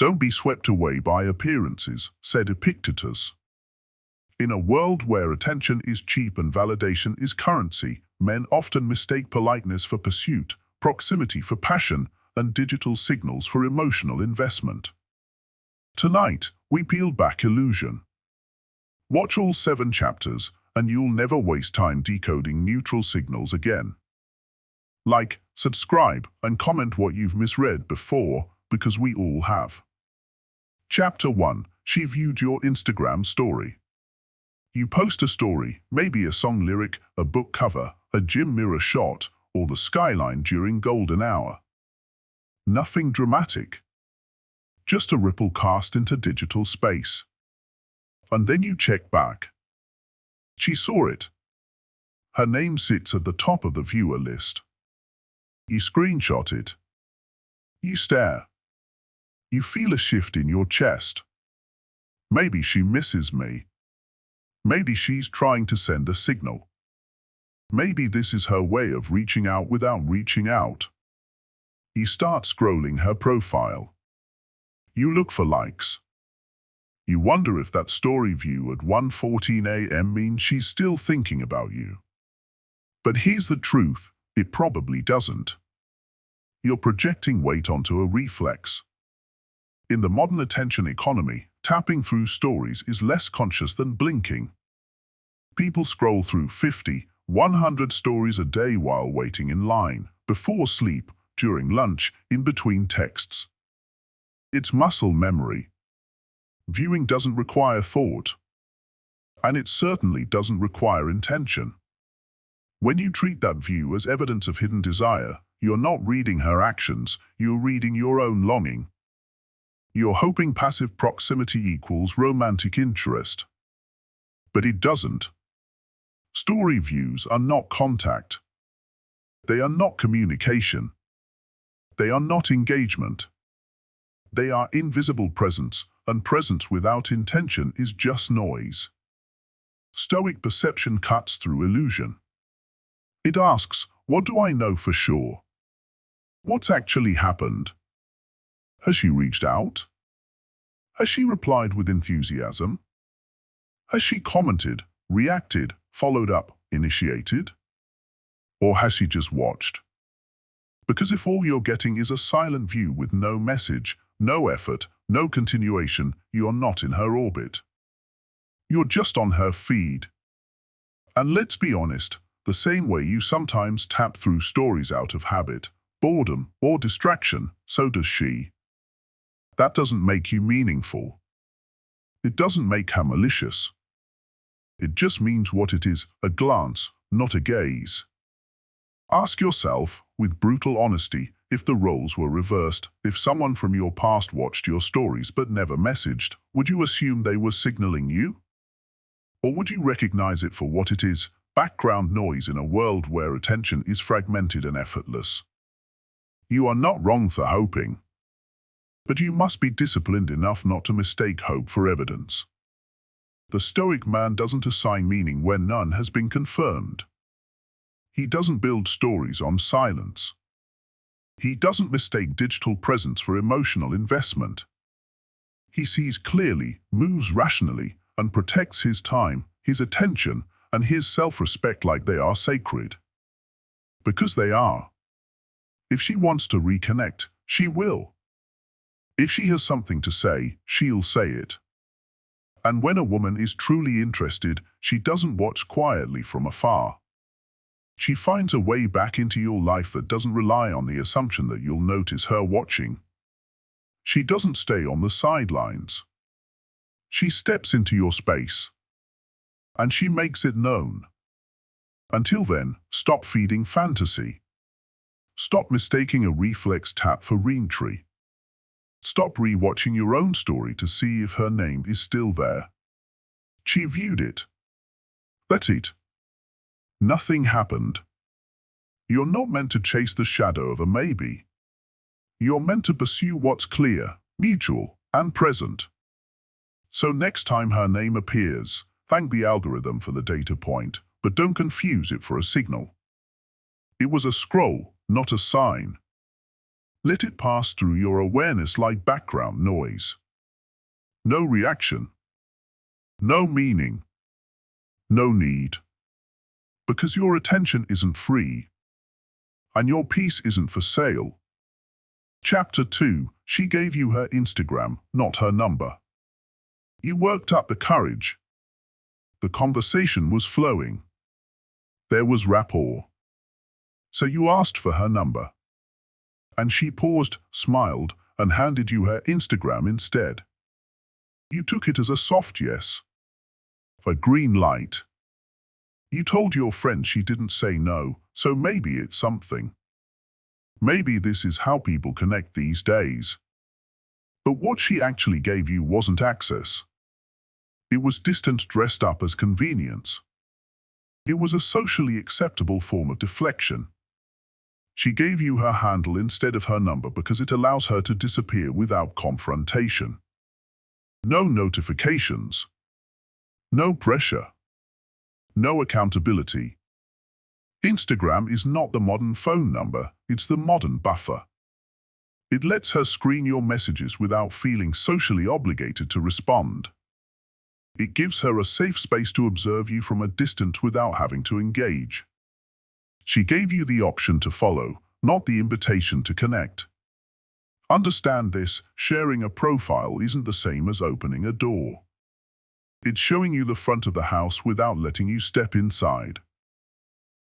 Don't be swept away by appearances, said Epictetus. In a world where attention is cheap and validation is currency, men often mistake politeness for pursuit, proximity for passion, and digital signals for emotional investment. Tonight, we peel back illusion. Watch all 7 chapters, and you'll never waste time decoding neutral signals again. Like, subscribe, and comment what you've misread before, because we all have. Chapter 1. She viewed your Instagram story. You post a story, maybe a song lyric, a book cover, a gym mirror shot, or the skyline during golden hour. Nothing dramatic. Just a ripple cast into digital space. And then you check back. She saw it. Her name sits at the top of the viewer list. You screenshot it. You stare. You feel a shift in your chest. Maybe she misses me. Maybe she's trying to send a signal. Maybe this is her way of reaching out without reaching out. You start scrolling her profile. You look for likes. You wonder if that story view at 1:14 a.m. means she's still thinking about you. But here's the truth, it probably doesn't. You're projecting weight onto a reflex. In the modern attention economy, tapping through stories is less conscious than blinking. People scroll through 50, 100 stories a day while waiting in line, before sleep, during lunch, in between texts. It's muscle memory. Viewing doesn't require thought. And it certainly doesn't require intention. When you treat that view as evidence of hidden desire, you're not reading her actions, you're reading your own longing. You're hoping passive proximity equals romantic interest. But it doesn't. Story views are not contact. They are not communication. They are not engagement. They are invisible presence, and presence without intention is just noise. Stoic perception cuts through illusion. It asks, what do I know for sure? What's actually happened? Has she reached out? Has she replied with enthusiasm? Has she commented, reacted, followed up, initiated? Or has she just watched? Because if all you're getting is a silent view with no message, no effort, no continuation, you're not in her orbit. You're just on her feed. And let's be honest, the same way you sometimes tap through stories out of habit, boredom, or distraction, so does she. That doesn't make you meaningful. It doesn't make her malicious. It just means what it is, a glance, not a gaze. Ask yourself, with brutal honesty, if the roles were reversed, if someone from your past watched your stories but never messaged, would you assume they were signaling you? Or would you recognize it for what it is, background noise in a world where attention is fragmented and effortless? You are not wrong for hoping. But you must be disciplined enough not to mistake hope for evidence. The Stoic man doesn't assign meaning where none has been confirmed. He doesn't build stories on silence. He doesn't mistake digital presence for emotional investment. He sees clearly, moves rationally, and protects his time, his attention, and his self-respect like they are sacred. Because they are. If she wants to reconnect, she will. If she has something to say, she'll say it. And when a woman is truly interested, she doesn't watch quietly from afar. She finds a way back into your life that doesn't rely on the assumption that you'll notice her watching. She doesn't stay on the sidelines. She steps into your space. And she makes it known. Until then, stop feeding fantasy. Stop mistaking a reflex tap for reentry. Stop re-watching your own story to see if her name is still there. She viewed it. That's it. Nothing happened. You're not meant to chase the shadow of a maybe. You're meant to pursue what's clear, mutual, and present. So next time her name appears, thank the algorithm for the data point, but don't confuse it for a signal. It was a scroll, not a sign. Let it pass through your awareness like background noise. No reaction. No meaning. No need. Because your attention isn't free. And your peace isn't for sale. Chapter 2. She gave you her Instagram, not her number. You worked up the courage. The conversation was flowing. There was rapport. So you asked for her number. And she paused, smiled, and handed you her Instagram instead. You took it as a soft yes. A green light. You told your friend she didn't say no, so maybe it's something. Maybe this is how people connect these days. But what she actually gave you wasn't access. It was distance dressed up as convenience. It was a socially acceptable form of deflection. She gave you her handle instead of her number because it allows her to disappear without confrontation. No notifications. No pressure. No accountability. Instagram is not the modern phone number, it's the modern buffer. It lets her screen your messages without feeling socially obligated to respond. It gives her a safe space to observe you from a distance without having to engage. She gave you the option to follow, not the invitation to connect. Understand this, sharing a profile isn't the same as opening a door. It's showing you the front of the house without letting you step inside.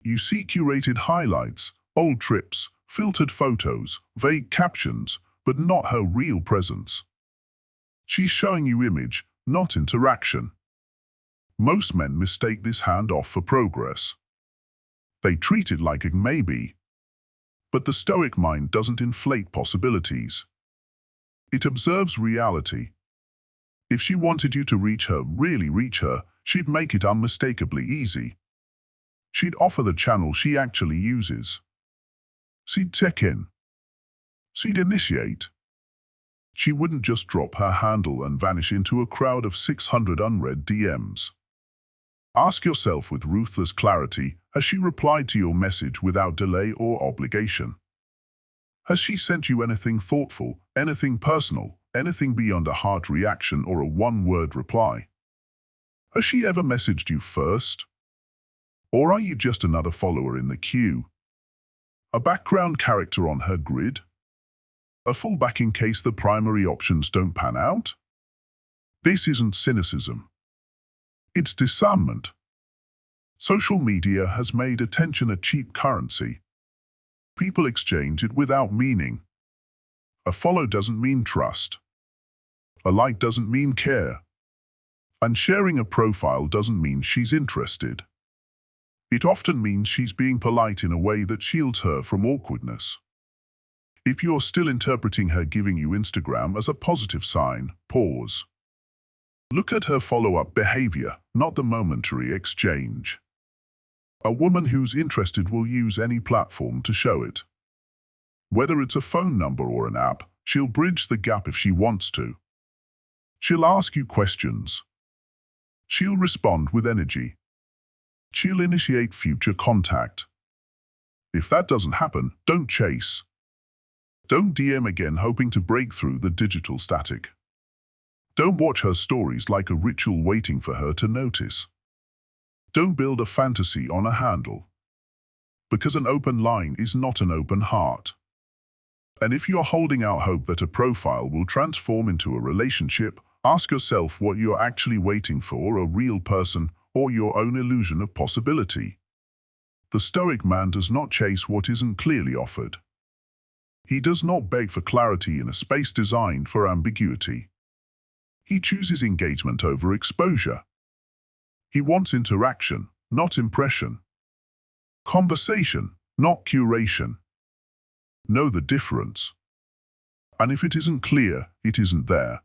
You see curated highlights, old trips, filtered photos, vague captions, but not her real presence. She's showing you image, not interaction. Most men mistake this handoff for progress. They treat it like a maybe. But the Stoic mind doesn't inflate possibilities. It observes reality. If she wanted you to reach her, really reach her, she'd make it unmistakably easy. She'd offer the channel she actually uses. She'd check in. She'd initiate. She wouldn't just drop her handle and vanish into a crowd of 600 unread DMs. Ask yourself with ruthless clarity, has she replied to your message without delay or obligation? Has she sent you anything thoughtful, anything personal, anything beyond a heart reaction or a one-word reply? Has she ever messaged you first? Or are you just another follower in the queue? A background character on her grid? A fallback in case the primary options don't pan out? This isn't cynicism. It's discernment. Social media has made attention a cheap currency. People exchange it without meaning. A follow doesn't mean trust. A like doesn't mean care. And sharing a profile doesn't mean she's interested. It often means she's being polite in a way that shields her from awkwardness. If you're still interpreting her giving you Instagram as a positive sign, pause. Look at her follow-up behavior, not the momentary exchange. A woman who's interested will use any platform to show it. Whether it's a phone number or an app, she'll bridge the gap if she wants to. She'll ask you questions. She'll respond with energy. She'll initiate future contact. If that doesn't happen, don't chase. Don't DM again hoping to break through the digital static. Don't watch her stories like a ritual waiting for her to notice. Don't build a fantasy on a handle. Because an open line is not an open heart. And if you're holding out hope that a profile will transform into a relationship, ask yourself what you're actually waiting for, a real person or your own illusion of possibility. The Stoic man does not chase what isn't clearly offered. He does not beg for clarity in a space designed for ambiguity. He chooses engagement over exposure. He wants interaction, not impression. Conversation, not curation. Know the difference. And if it isn't clear, it isn't there.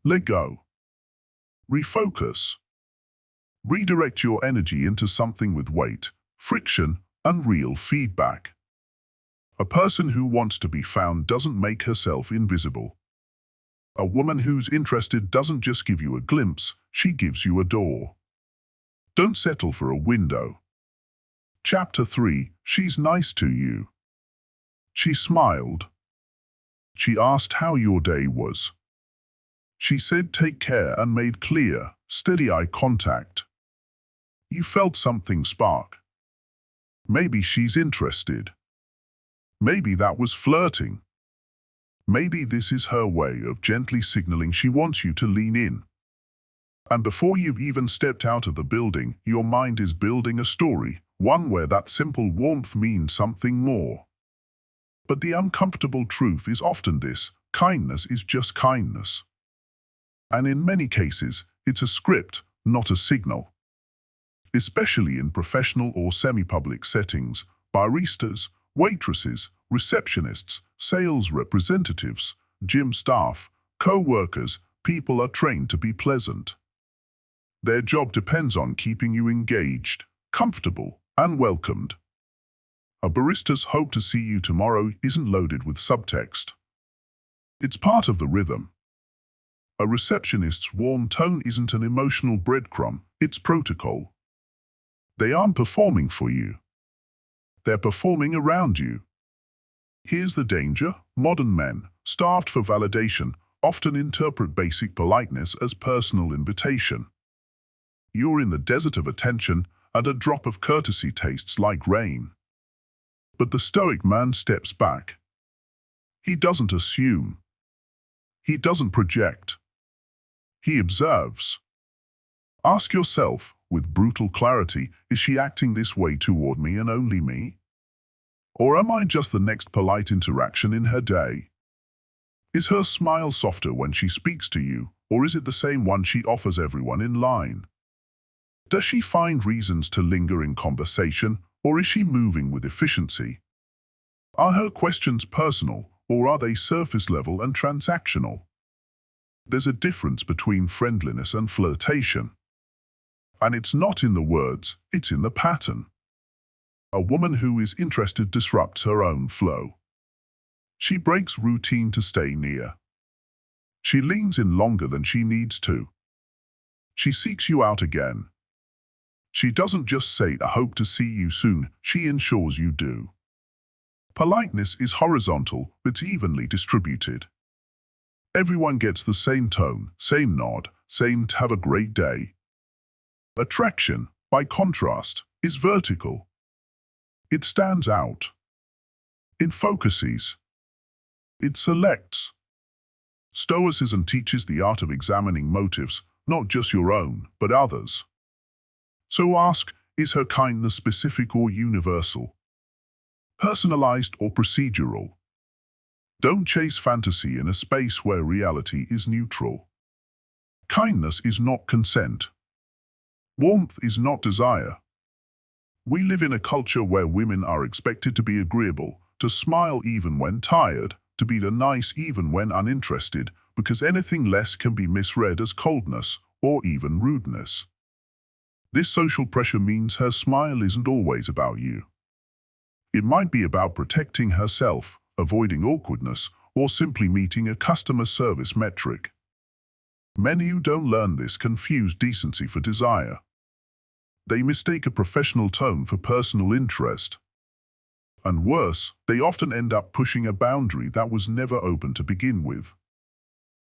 Let go. Refocus. Redirect your energy into something with weight, friction, and real feedback. A person who wants to be found doesn't make herself invisible. A woman who's interested doesn't just give you a glimpse, she gives you a door. Don't settle for a window. Chapter 3. She's nice to you. She smiled. She asked how your day was. She said take care and made clear, steady eye contact. You felt something spark. Maybe she's interested. Maybe that was flirting. Maybe this is her way of gently signaling she wants you to lean in. And before you've even stepped out of the building, your mind is building a story, one where that simple warmth means something more. But the uncomfortable truth is often this: kindness is just kindness. And in many cases, it's a script, not a signal. Especially in professional or semi-public settings, baristas, waitresses, receptionists, sales representatives, gym staff, co-workers, people are trained to be pleasant. Their job depends on keeping you engaged, comfortable, and welcomed. A barista's hope to see you tomorrow isn't loaded with subtext. It's part of the rhythm. A receptionist's warm tone isn't an emotional breadcrumb, it's protocol. They aren't performing for you. They're performing around you. Here's the danger: modern men, starved for validation, often interpret basic politeness as personal invitation. You're in the desert of attention, and a drop of courtesy tastes like rain. But the Stoic man steps back. He doesn't assume. He doesn't project. He observes. Ask yourself, with brutal clarity, is she acting this way toward me and only me? Or am I just the next polite interaction in her day? Is her smile softer when she speaks to you, or is it the same one she offers everyone in line? Does she find reasons to linger in conversation, or is she moving with efficiency? Are her questions personal, or are they surface level and transactional? There's a difference between friendliness and flirtation. And it's not in the words, it's in the pattern. A woman who is interested disrupts her own flow. She breaks routine to stay near. She leans in longer than she needs to. She seeks you out again. She doesn't just say, "I hope to see you soon," she ensures you do. Politeness is horizontal, but evenly distributed. Everyone gets the same tone, same nod, same "have a great day." Attraction, by contrast, is vertical. It stands out. It focuses. It selects. Stoicism teaches the art of examining motives, not just your own, but others. So ask, is her kindness specific or universal? Personalized or procedural? Don't chase fantasy in a space where reality is neutral. Kindness is not consent. Warmth is not desire. We live in a culture where women are expected to be agreeable, to smile even when tired, to be the nice even when uninterested, because anything less can be misread as coldness or even rudeness. This social pressure means her smile isn't always about you. It might be about protecting herself, avoiding awkwardness, or simply meeting a customer service metric. Many who don't learn this confuse decency for desire. They mistake a professional tone for personal interest. And worse, they often end up pushing a boundary that was never open to begin with.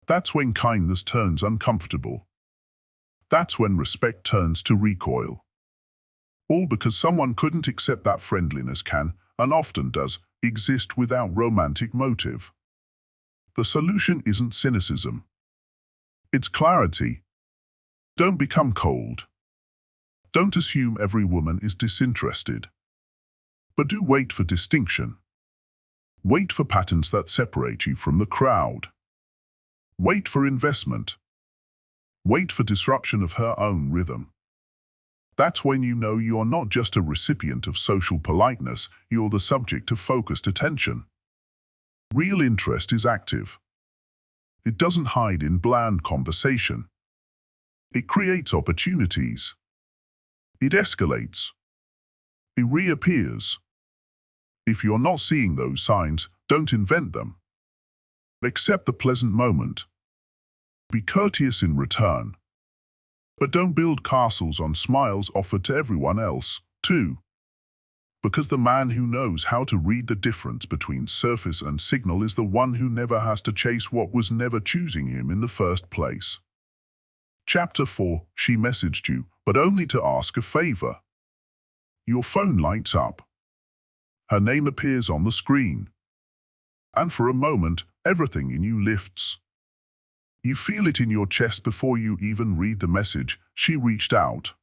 That's when kindness turns uncomfortable. That's when respect turns to recoil. All because someone couldn't accept that friendliness can, and often does, exist without romantic motive. The solution isn't cynicism. It's clarity. Don't become cold. Don't assume every woman is disinterested. But do wait for distinction. Wait for patterns that separate you from the crowd. Wait for investment. Wait for disruption of her own rhythm. That's when you know you're not just a recipient of social politeness, you're the subject of focused attention. Real interest is active. It doesn't hide in bland conversation. It creates opportunities. It escalates. It reappears. If you're not seeing those signs, don't invent them. Accept the pleasant moment. Be courteous in return. But don't build castles on smiles offered to everyone else, too. Because the man who knows how to read the difference between surface and signal is the one who never has to chase what was never choosing him in the first place. Chapter 4. She messaged you, but only to ask a favor. Your phone lights up. Her name appears on the screen. And for a moment, everything in you lifts. You feel it in your chest before you even read the message. She reached out.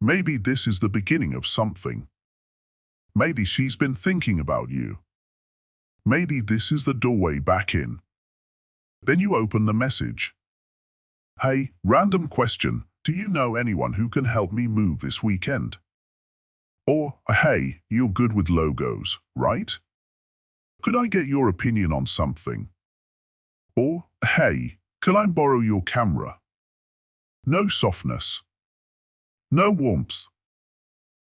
Maybe this is the beginning of something. Maybe she's been thinking about you. Maybe this is the doorway back in. Then you open the message. Hey, random question, do you know anyone who can help me move this weekend? Or, hey, you're good with logos, right? Could I get your opinion on something? Or, hey, can I borrow your camera? No softness. No warmth.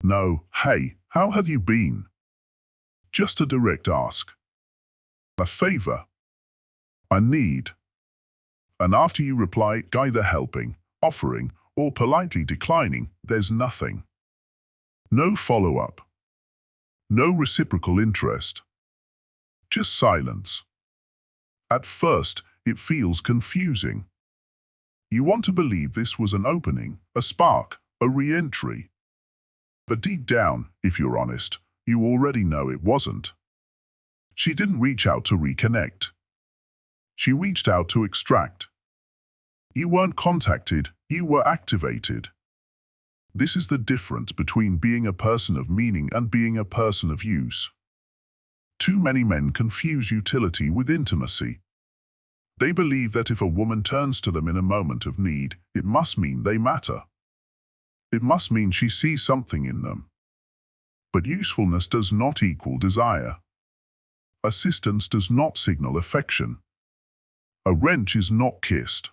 No, hey, how have you been? Just a direct ask. A favor. I need. And after you reply, either helping, offering, or politely declining, there's nothing. No follow-up. No reciprocal interest. Just silence. At first, it feels confusing. You want to believe this was an opening, a spark, a re-entry. But deep down, if you're honest, you already know it wasn't. She didn't reach out to reconnect. She reached out to extract. You weren't contacted, you were activated. This is the difference between being a person of meaning and being a person of use. Too many men confuse utility with intimacy. They believe that if a woman turns to them in a moment of need, it must mean they matter. It must mean she sees something in them. But usefulness does not equal desire. Assistance does not signal affection. A wrench is not kissed.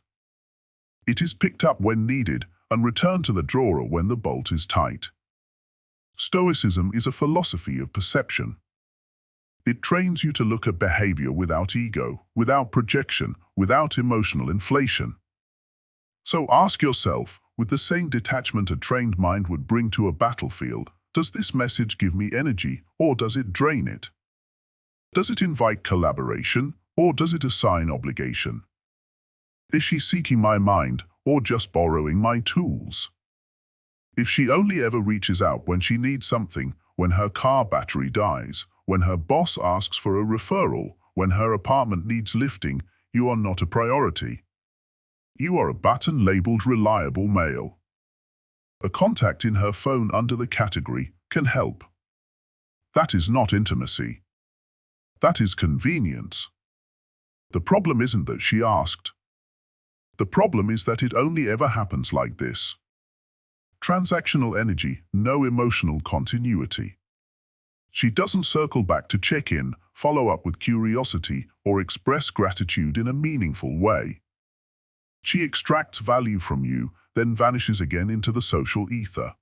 It is picked up when needed and returned to the drawer when the bolt is tight. Stoicism is a philosophy of perception. It trains you to look at behavior without ego, without projection, without emotional inflation. So ask yourself, with the same detachment a trained mind would bring to a battlefield, does this message give me energy or does it drain it? Does it invite collaboration or does it assign obligation? Is she seeking my mind or just borrowing my tools? If she only ever reaches out when she needs something, when her car battery dies, when her boss asks for a referral, when her apartment needs lifting, you are not a priority. You are a button labeled reliable mail. A contact in her phone under the category can help. That is not intimacy. That is convenience. The problem isn't that she asked. The problem is that it only ever happens like this. Transactional energy, no emotional continuity. She doesn't circle back to check in, follow up with curiosity, or express gratitude in a meaningful way. She extracts value from you, then vanishes again into the social ether.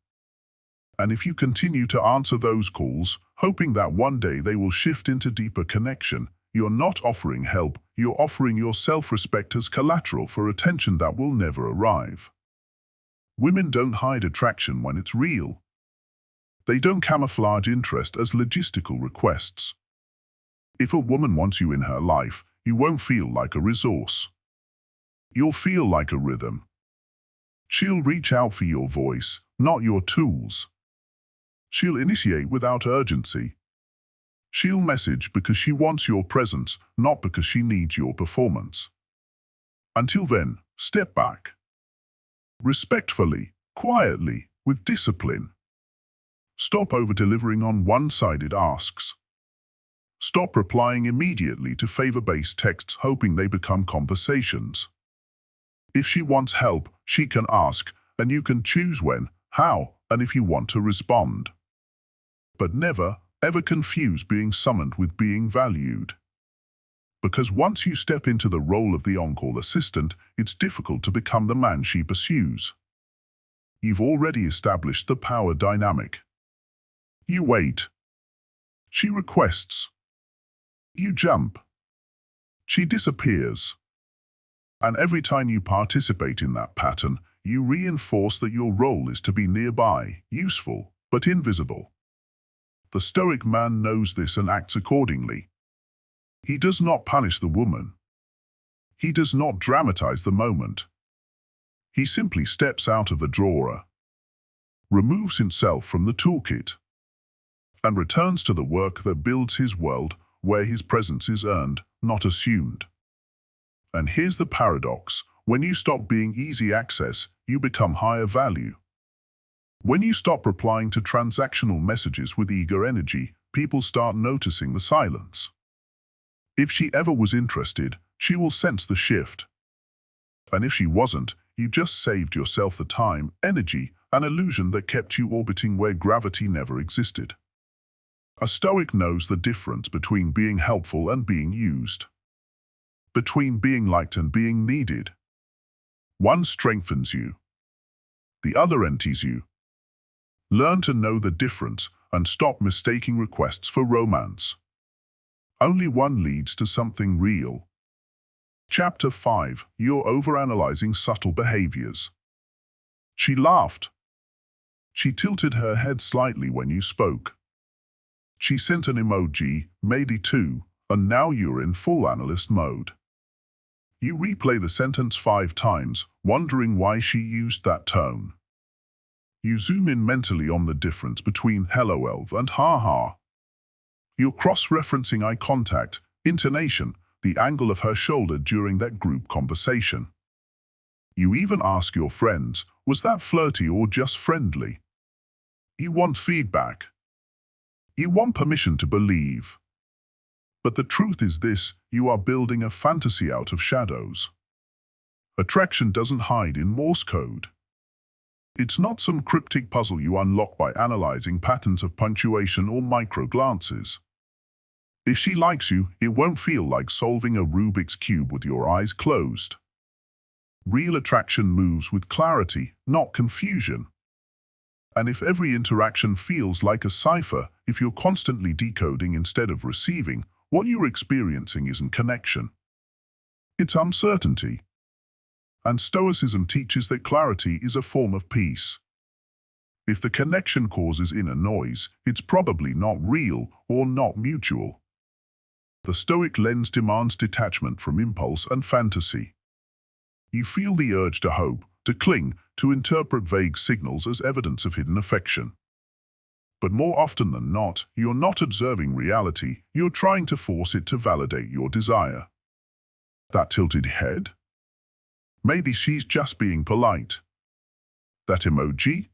And if you continue to answer those calls, hoping that one day they will shift into deeper connection, you're not offering help, you're offering your self-respect as collateral for attention that will never arrive. Women don't hide attraction when it's real. They don't camouflage interest as logistical requests. If a woman wants you in her life, you won't feel like a resource. You'll feel like a rhythm. She'll reach out for your voice, not your tools. She'll initiate without urgency. She'll message because she wants your presence, not because she needs your performance. Until then, step back. Respectfully, quietly, with discipline. Stop over-delivering on one-sided asks. Stop replying immediately to favor-based texts hoping they become conversations. If she wants help, she can ask, and you can choose when, how, and if you want to respond. But never, ever confuse being summoned with being valued. Because once you step into the role of the on-call assistant, it's difficult to become the man she pursues. You've already established the power dynamic. You wait. She requests. You jump. She disappears. And every time you participate in that pattern, you reinforce that your role is to be nearby, useful, but invisible. The Stoic man knows this and acts accordingly. He does not punish the woman. He does not dramatize the moment. He simply steps out of the drawer, removes himself from the toolkit, and returns to the work that builds his world, where his presence is earned, not assumed. And here's the paradox: when you stop being easy access, you become higher value. When you stop replying to transactional messages with eager energy, people start noticing the silence. If she ever was interested, she will sense the shift. And if she wasn't, you just saved yourself the time, energy, and illusion that kept you orbiting where gravity never existed. A Stoic knows the difference between being helpful and being used, between being liked and being needed. One strengthens you, the other empties you. Learn to know the difference and stop mistaking requests for romance. Only one leads to something real. Chapter 5. You're overanalyzing subtle behaviors. She laughed. She tilted her head slightly when you spoke. She sent an emoji, maybe two, and now you're in full analyst mode. You replay the sentence 5 times, wondering why she used that tone. You zoom in mentally on the difference between LOL and ha-ha. You're cross-referencing eye contact, intonation, the angle of her shoulder during that group conversation. You even ask your friends, was that flirty or just friendly? You want feedback. You want permission to believe. But the truth is this: you are building a fantasy out of shadows. Attraction doesn't hide in Morse code. It's not some cryptic puzzle you unlock by analyzing patterns of punctuation or micro-glances. If she likes you, it won't feel like solving a Rubik's Cube with your eyes closed. Real attraction moves with clarity, not confusion. And if every interaction feels like a cipher, if you're constantly decoding instead of receiving, what you're experiencing isn't connection. It's uncertainty. And Stoicism teaches that clarity is a form of peace. If the connection causes inner noise, it's probably not real or not mutual. The Stoic lens demands detachment from impulse and fantasy. You feel the urge to hope, to cling, to interpret vague signals as evidence of hidden affection. But more often than not, you're not observing reality, you're trying to force it to validate your desire. That tilted head? Maybe she's just being polite. That emoji?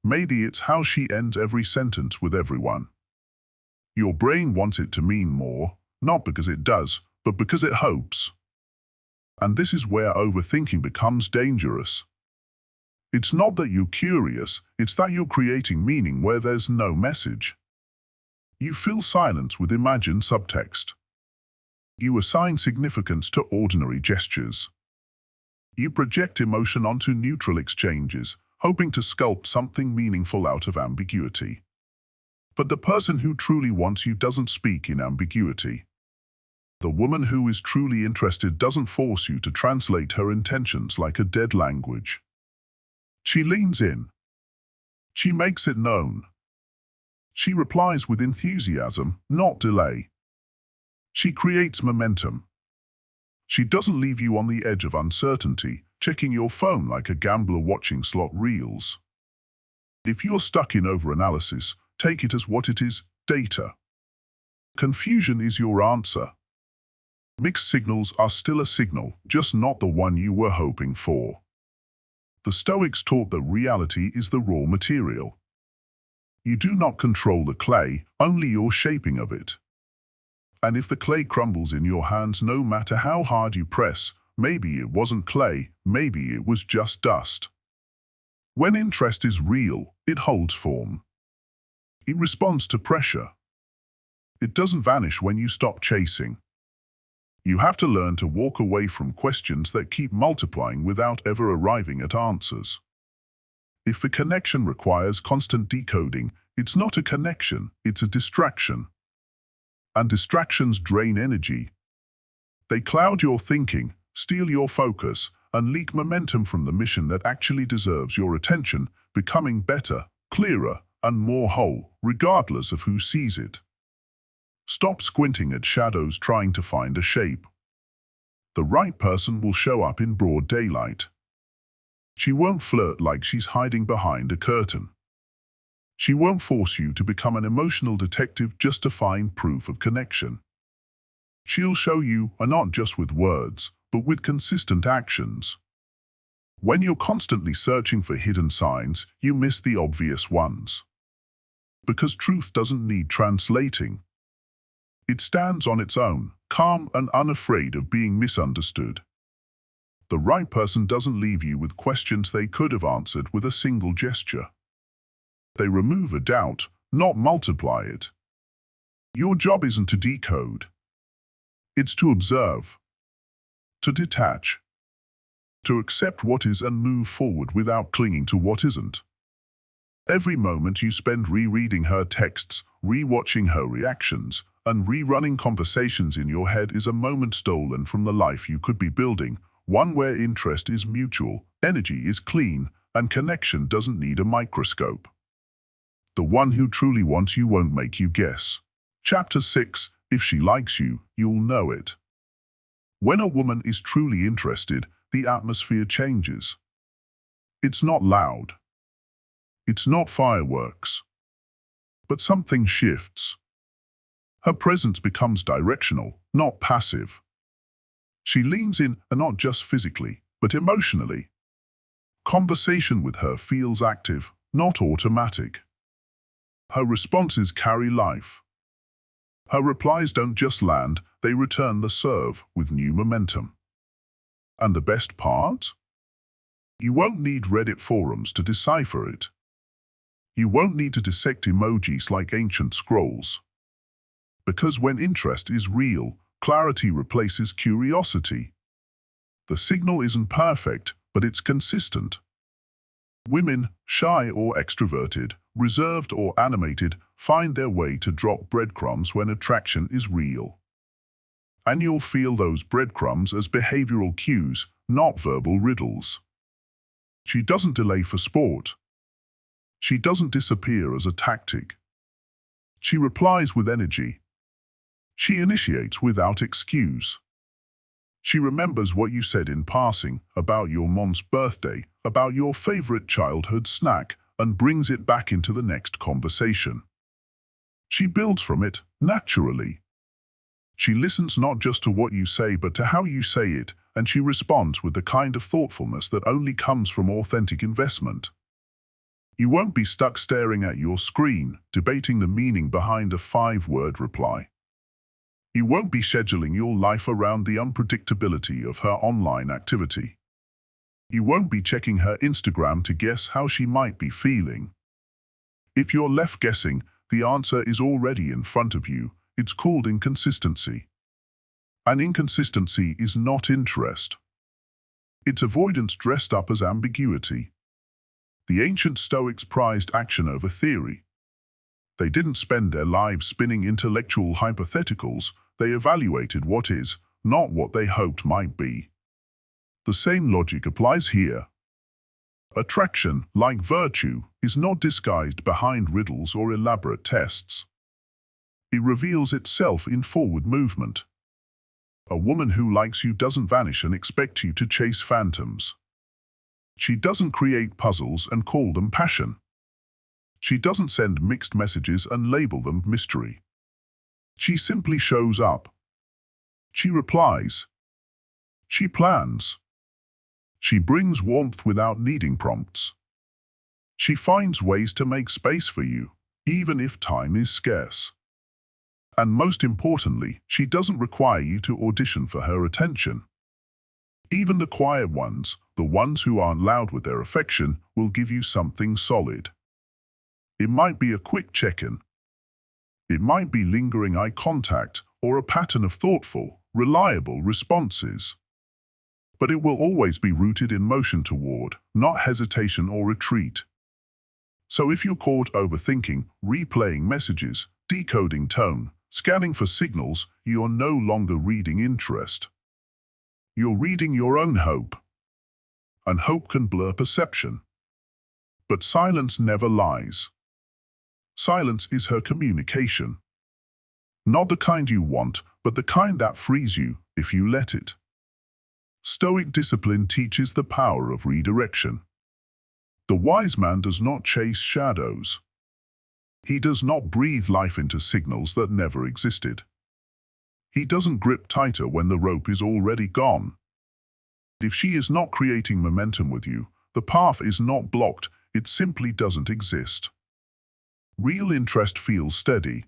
Maybe it's how she ends every sentence with everyone. Your brain wants it to mean more, not because it does, but because it hopes. And this is where overthinking becomes dangerous. It's not that you're curious, it's that you're creating meaning where there's no message. You fill silence with imagined subtext. You assign significance to ordinary gestures. You project emotion onto neutral exchanges, hoping to sculpt something meaningful out of ambiguity. But the person who truly wants you doesn't speak in ambiguity. The woman who is truly interested doesn't force you to translate her intentions like a dead language. She leans in. She makes it known. She replies with enthusiasm, not delay. She creates momentum. She doesn't leave you on the edge of uncertainty, checking your phone like a gambler watching slot reels. If you're stuck in overanalysis, take it as what it is: data. Confusion is your answer. Mixed signals are still a signal, just not the one you were hoping for. The Stoics taught that reality is the raw material. You do not control the clay, only your shaping of it. And if the clay crumbles in your hands, no matter how hard you press, maybe it wasn't clay, maybe it was just dust. When interest is real, it holds form. It responds to pressure. It doesn't vanish when you stop chasing. You have to learn to walk away from questions that keep multiplying without ever arriving at answers. If the connection requires constant decoding, it's not a connection, it's a distraction. And distractions drain energy. They cloud your thinking, steal your focus, and leak momentum from the mission that actually deserves your attention, becoming better, clearer, and more whole, regardless of who sees it. Stop squinting at shadows trying to find a shape. The right person will show up in broad daylight. She won't flirt like she's hiding behind a curtain. She won't force you to become an emotional detective just to find proof of connection. She'll show you, and not just with words, but with consistent actions. When you're constantly searching for hidden signs, you miss the obvious ones. Because truth doesn't need translating. It stands on its own, calm and unafraid of being misunderstood. The right person doesn't leave you with questions they could have answered with a single gesture. They remove a doubt, not multiply it. Your job isn't to decode. It's to observe, to detach, to accept what is and move forward without clinging to what isn't. Every moment you spend rereading her texts, re-watching her reactions, and rerunning conversations in your head is a moment stolen from the life you could be building, one where interest is mutual, energy is clean, and connection doesn't need a microscope. The one who truly wants you won't make you guess. Chapter 6. If she likes you, you'll know it. When a woman is truly interested, the atmosphere changes. It's not loud. It's not fireworks. But something shifts. Her presence becomes directional, not passive. She leans in, and not just physically, but emotionally. Conversation with her feels active, not automatic. Her responses carry life. Her replies don't just land, they return the serve with new momentum. And the best part? You won't need Reddit forums to decipher it. You won't need to dissect emojis like ancient scrolls. Because when interest is real, clarity replaces curiosity. The signal isn't perfect, but it's consistent. Women, shy or extroverted, reserved or animated, find their way to drop breadcrumbs when attraction is real. And you'll feel those breadcrumbs as behavioral cues, not verbal riddles. She doesn't delay for sport. She doesn't disappear as a tactic. She replies with energy. She initiates without excuse. She remembers what you said in passing about your mom's birthday, about your favorite childhood snack, and brings it back into the next conversation. She builds from it, naturally. She listens not just to what you say but to how you say it, and she responds with the kind of thoughtfulness that only comes from authentic investment. You won't be stuck staring at your screen, debating the meaning behind a 5-word reply. You won't be scheduling your life around the unpredictability of her online activity. You won't be checking her Instagram to guess how she might be feeling. If you're left guessing, the answer is already in front of you. It's called inconsistency. And inconsistency is not interest. It's avoidance dressed up as ambiguity. The ancient Stoics prized action over theory. They didn't spend their lives spinning intellectual hypotheticals. They evaluated what is, not what they hoped might be. The same logic applies here. Attraction, like virtue, is not disguised behind riddles or elaborate tests. It reveals itself in forward movement. A woman who likes you doesn't vanish and expect you to chase phantoms. She doesn't create puzzles and call them passion. She doesn't send mixed messages and label them mystery. She simply shows up. She replies. She plans. She brings warmth without needing prompts. She finds ways to make space for you, even if time is scarce. And most importantly, she doesn't require you to audition for her attention. Even the quiet ones, the ones who aren't loud with their affection, will give you something solid. It might be a quick check-in. It might be lingering eye contact or a pattern of thoughtful, reliable responses. But it will always be rooted in motion toward, not hesitation or retreat. So if you're caught overthinking, replaying messages, decoding tone, scanning for signals, you're no longer reading interest. You're reading your own hope. And hope can blur perception. But silence never lies. Silence is her communication. Not the kind you want, but the kind that frees you if you let it. Stoic discipline teaches the power of redirection. The wise man does not chase shadows. He does not breathe life into signals that never existed. He doesn't grip tighter when the rope is already gone. If she is not creating momentum with you, the path is not blocked, it simply doesn't exist. Real interest feels steady.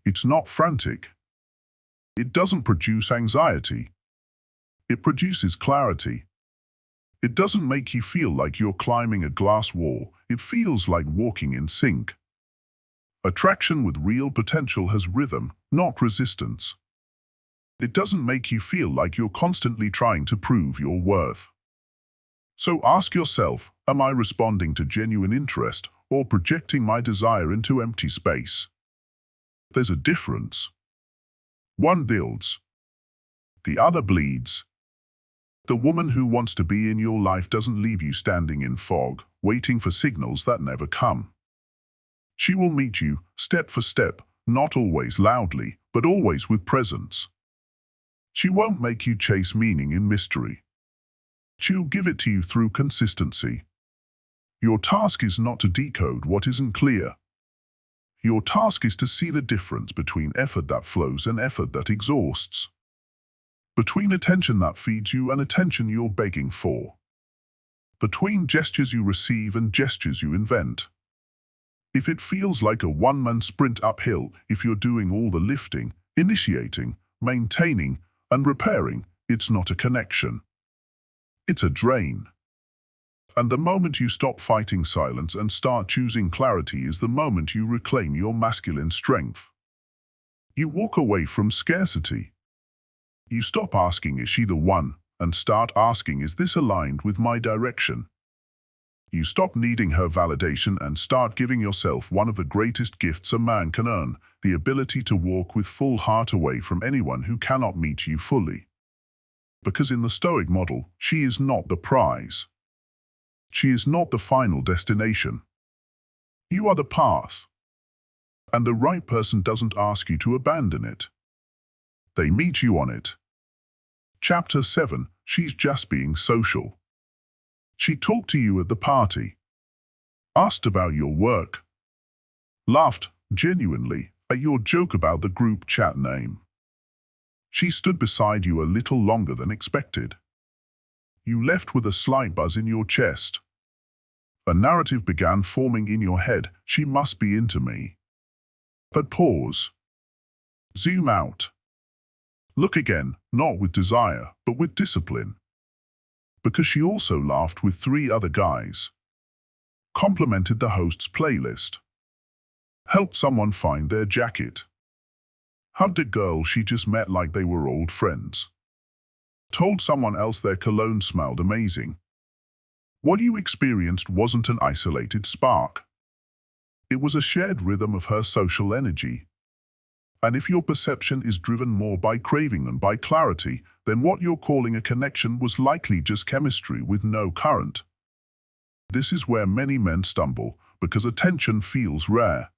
It's not frantic. It doesn't produce anxiety. It produces clarity. It doesn't make you feel like you're climbing a glass wall. It feels like walking in sync. Attraction with real potential has rhythm, not resistance. It doesn't make you feel like you're constantly trying to prove your worth. So ask yourself, am I responding to genuine interest or projecting my desire into empty space? There's a difference. One builds. The other bleeds. The woman who wants to be in your life doesn't leave you standing in fog, waiting for signals that never come. She will meet you, step for step, not always loudly, but always with presence. She won't make you chase meaning in mystery. She'll give it to you through consistency. Your task is not to decode what isn't clear. Your task is to see the difference between effort that flows and effort that exhausts. Between attention that feeds you and attention you're begging for. Between gestures you receive and gestures you invent. If it feels like a one-man sprint uphill, if you're doing all the lifting, initiating, maintaining, and repairing, it's not a connection. It's a drain. And the moment you stop fighting silence and start choosing clarity is the moment you reclaim your masculine strength. You walk away from scarcity. You stop asking, is she the one, and start asking, is this aligned with my direction? You stop needing her validation and start giving yourself one of the greatest gifts a man can earn, the ability to walk with full heart away from anyone who cannot meet you fully. Because in the Stoic model, she is not the prize. She is not the final destination. You are the path. And the right person doesn't ask you to abandon it. They meet you on it. Chapter 7, she's just being social. She talked to you at the party. Asked about your work. Laughed, genuinely, at your joke about the group chat name. She stood beside you a little longer than expected. You left with a slight buzz in your chest. A narrative began forming in your head, she must be into me. But pause. Zoom out. Look again, not with desire, but with discipline. Because she also laughed with 3 other guys. Complimented the host's playlist. Helped someone find their jacket. Hugged a girl she just met like they were old friends. Told someone else their cologne smelled amazing. What you experienced wasn't an isolated spark. It was a shared rhythm of her social energy. And if your perception is driven more by craving than by clarity, then what you're calling a connection was likely just chemistry with no current. This is where many men stumble, because attention feels rare.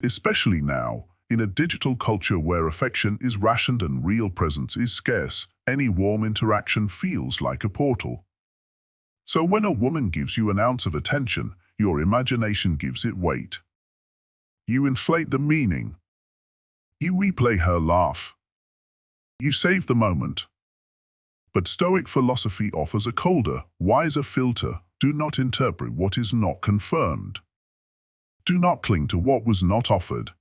Especially now, in a digital culture where affection is rationed and real presence is scarce, any warm interaction feels like a portal. So when a woman gives you an ounce of attention, your imagination gives it weight. You inflate the meaning. You replay her laugh. You save the moment. But Stoic philosophy offers a colder, wiser filter. Do not interpret what is not confirmed. Do not cling to what was not offered.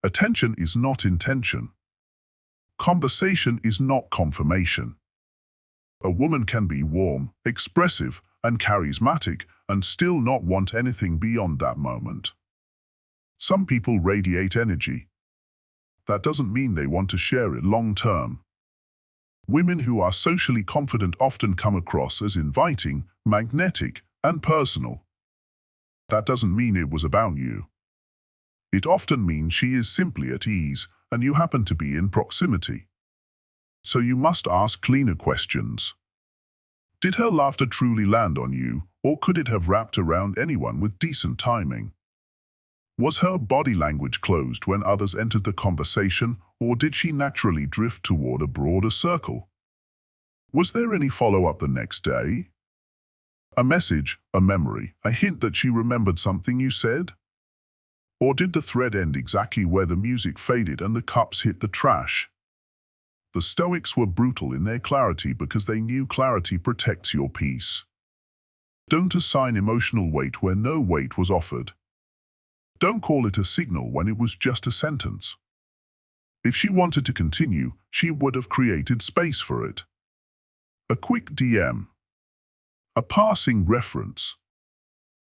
Attention is not intention. Conversation is not confirmation. A woman can be warm, expressive, and charismatic and still not want anything beyond that moment. Some people radiate energy. That doesn't mean they want to share it long term. Women who are socially confident often come across as inviting, magnetic, and personal. That doesn't mean it was about you. It often means she is simply at ease, and you happen to be in proximity. So you must ask cleaner questions. Did her laughter truly land on you, or could it have wrapped around anyone with decent timing? Was her body language closed when others entered the conversation, or did she naturally drift toward a broader circle? Was there any follow-up the next day? A message, a memory, a hint that she remembered something you said? Or did the thread end exactly where the music faded and the cups hit the trash? The Stoics were brutal in their clarity because they knew clarity protects your peace. Don't assign emotional weight where no weight was offered. Don't call it a signal when it was just a sentence. If she wanted to continue, she would have created space for it. A quick DM. A passing reference.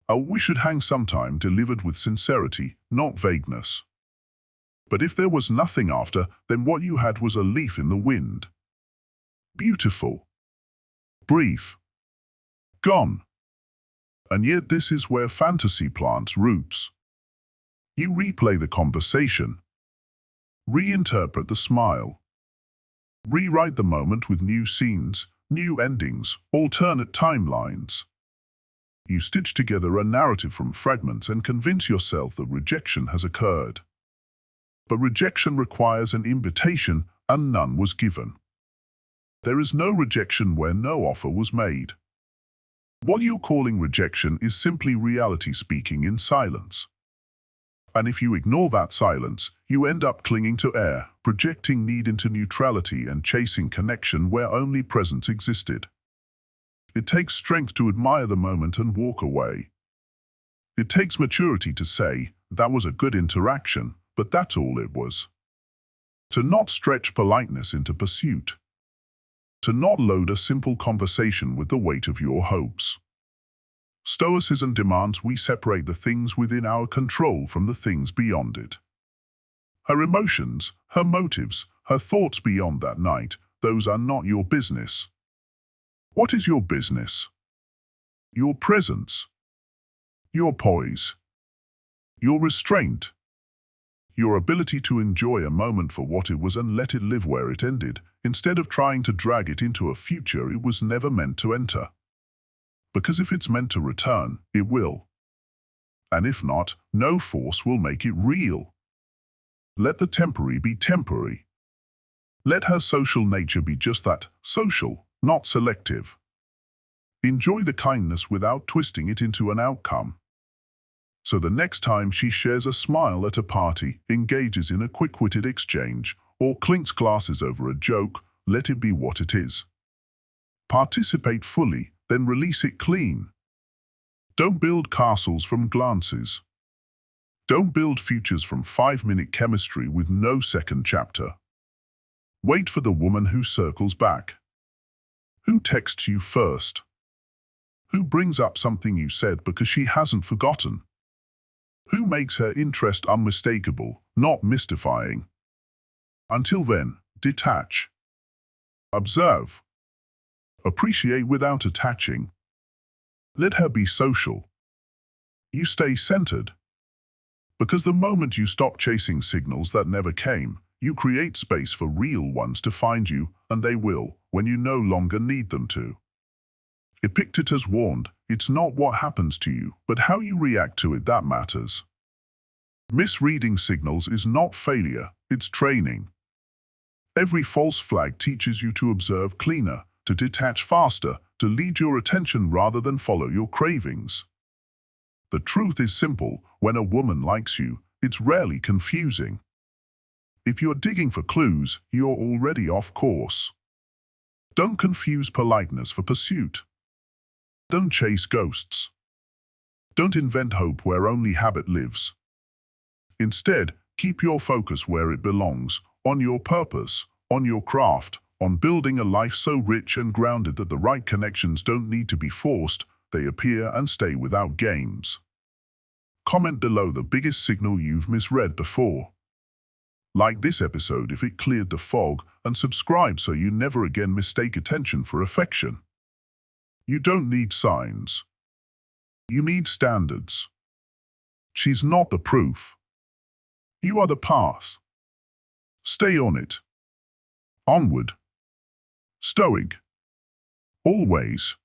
A "we should hang sometime" delivered with sincerity, not vagueness. But if there was nothing after, then what you had was a leaf in the wind. Beautiful. Brief. Gone. And yet this is where fantasy plants roots. You replay the conversation. Reinterpret the smile. Rewrite the moment with new scenes, new endings, alternate timelines. You stitch together a narrative from fragments and convince yourself that rejection has occurred. But rejection requires an invitation, and none was given. There is no rejection where no offer was made. What you're calling rejection is simply reality speaking in silence. And if you ignore that silence, you end up clinging to air, projecting need into neutrality and chasing connection where only presence existed. It takes strength to admire the moment and walk away. It takes maturity to say, that was a good interaction, but that's all it was. To not stretch politeness into pursuit. To not load a simple conversation with the weight of your hopes. Stoicism demands we separate the things within our control from the things beyond it. Her emotions, her motives, her thoughts beyond that night, those are not your business. What is your business? Your presence. Your poise. Your restraint. Your ability to enjoy a moment for what it was and let it live where it ended, instead of trying to drag it into a future it was never meant to enter. Because if it's meant to return, it will. And if not, no force will make it real. Let the temporary be temporary. Let her social nature be just that, social, not selective. Enjoy the kindness without twisting it into an outcome. So the next time she shares a smile at a party, engages in a quick-witted exchange, or clinks glasses over a joke, let it be what it is. Participate fully, then release it clean. Don't build castles from glances. Don't build futures from 5-minute chemistry with no second chapter. Wait for the woman who circles back. Who texts you first? Who brings up something you said because she hasn't forgotten? Who makes her interest unmistakable, not mystifying? Until then, detach. Observe. Appreciate without attaching. Let her be social. You stay centered. Because the moment you stop chasing signals that never came, you create space for real ones to find you, and they will, when you no longer need them to. Epictetus warned, it's not what happens to you, but how you react to it that matters. Misreading signals is not failure, it's training. Every false flag teaches you to observe cleaner, to detach faster, to lead your attention rather than follow your cravings. The truth is simple, when a woman likes you, it's rarely confusing. If you're digging for clues, you're already off course. Don't confuse politeness for pursuit. Don't chase ghosts. Don't invent hope where only habit lives. Instead, keep your focus where it belongs, on your purpose, on your craft, on building a life so rich and grounded that the right connections don't need to be forced, they appear and stay without games. Comment below the biggest signal you've misread before. Like this episode if it cleared the fog, and subscribe so you never again mistake attention for affection. You don't need signs. You need standards. She's not the proof. You are the path. Stay on it. Onward. Stoic. Always.